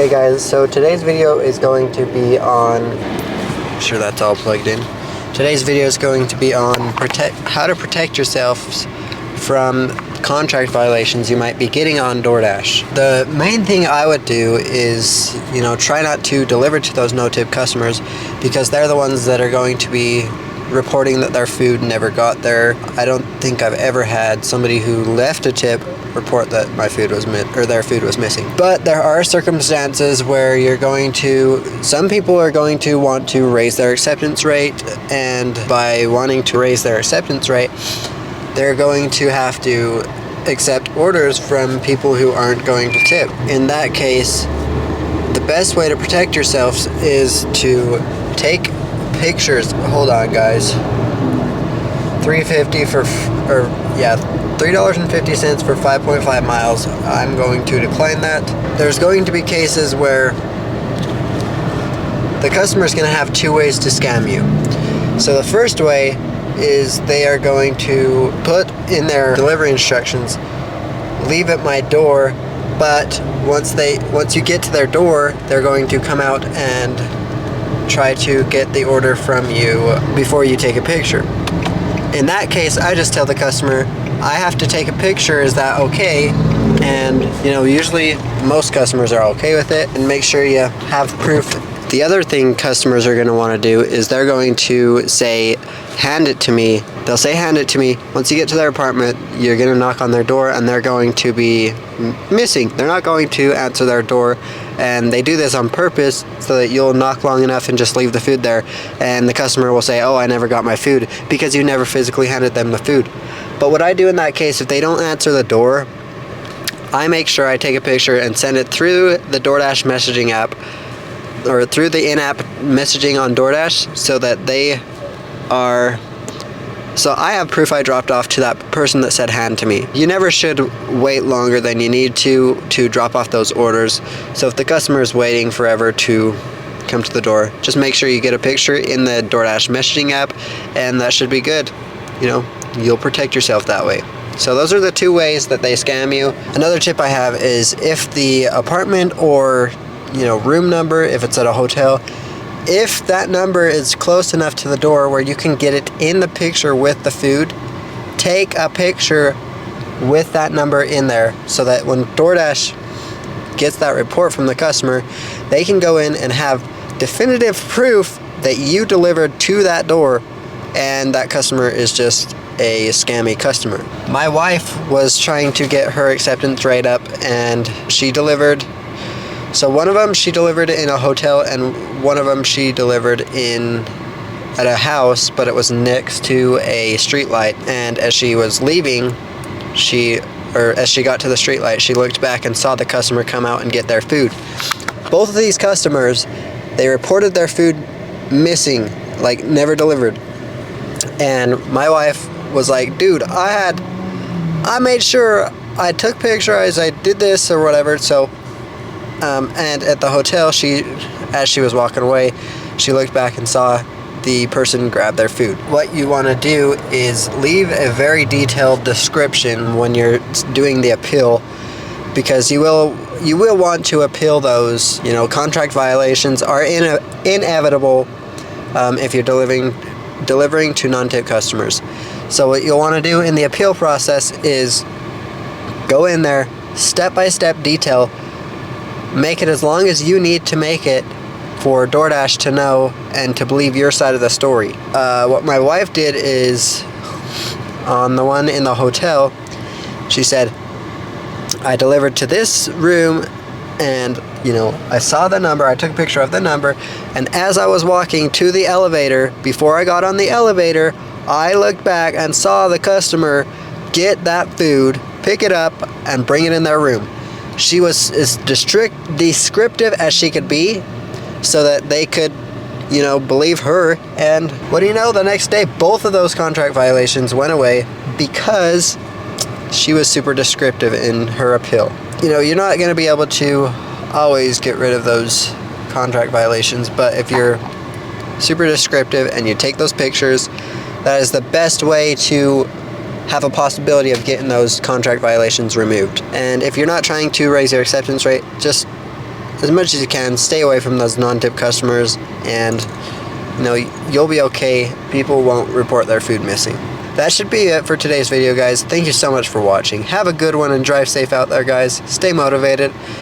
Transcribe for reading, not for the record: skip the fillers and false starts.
Hey guys, so today's video is going to be on, make sure that's all plugged in. Today's video is going to be on how to protect yourselves from contract violations you might be getting on DoorDash. The main thing I would do is, try not to deliver to those no-tip customers, because they're the ones that are going to be reporting that their food never got there. I don't think I've ever had somebody who left a tip report that my food was their food was missing. But there are circumstances where some people are going to want to raise their acceptance rate, and by wanting to raise their acceptance rate, they're going to have to accept orders from people who aren't going to tip. In that case, the best way to protect yourselves is to take pictures. Hold on, guys. $3.50 for $3.50 for 5.5 miles. I'm going to decline that. There's going to be cases where the customer is going to have two ways to scam you. So the first way is they are going to put in their delivery instructions, leave at my door, but once you get to their door, they're going to come out and try to get the order from you before you take a picture. In that case, I just tell the customer, I have to take a picture, is that okay? And usually most customers are okay with it, and make sure you have proof. The other thing customers are going to want to do is they're going to say, hand it to me. They'll say, hand it to me. Once you get to their apartment, you're going to knock on their door, and they're going to be missing. They're not going to answer their door, and they do this on purpose so that you'll knock long enough and just leave the food there, and the customer will say, oh, I never got my food, because you never physically handed them the food. But what I do in that case, if they don't answer the door, I make sure I take a picture and send it through the DoorDash messaging app, or through the in-app messaging on DoorDash, so that so I have proof I dropped off to that person that said hand to me. You never should wait longer than you need to drop off those orders. So if the customer is waiting forever to come to the door, just make sure you get a picture in the DoorDash messaging app, and that should be good. You'll protect yourself that way. So those are the two ways that they scam you. Another tip I have is, if the apartment or room number, if it's at a hotel, if that number is close enough to the door where you can get it in the picture with the food, take a picture with that number in there, so that when DoorDash gets that report from the customer, they can go in and have definitive proof that you delivered to that door, and that customer is just a scammy customer. My wife was trying to get her acceptance rate up, and she delivered. So one of them she delivered in a hotel, and one of them she delivered at a house, but it was next to a street light. And as she was leaving, as she got to the street light, she looked back and saw the customer come out and get their food. Both of these customers, they reported their food missing, like never delivered. And my wife was like, dude, I made sure I took pictures, I did this or whatever. So and at the hotel, as she was walking away, she looked back and saw the person grab their food. What you want to do is leave a very detailed description when you're doing the appeal, because you will want to appeal those. Contract violations are inevitable if you're delivering to non-tip customers. So what you'll want to do in the appeal process is go in there, step-by-step detail. Make it as long as you need to make it for DoorDash to know and to believe your side of the story. What my wife did is, on the one in the hotel, she said, I delivered to this room, and I saw the number, I took a picture of the number, and as I was walking to the elevator, before I got on the elevator, I looked back and saw the customer get that food, pick it up, and bring it in their room. She was as descriptive as she could be, so that they could, believe her. And what do you know? The next day, both of those contract violations went away, because she was super descriptive in her appeal. You're not going to be able to always get rid of those contract violations, but if you're super descriptive and you take those pictures, that is the best way to have a possibility of getting those contract violations removed. And if you're not trying to raise your acceptance rate, just as much as you can, stay away from those non-tip customers, and you'll be okay. People won't report their food missing. That should be it for today's video, guys. Thank you so much for watching. Have a good one and drive safe out there, guys. Stay motivated.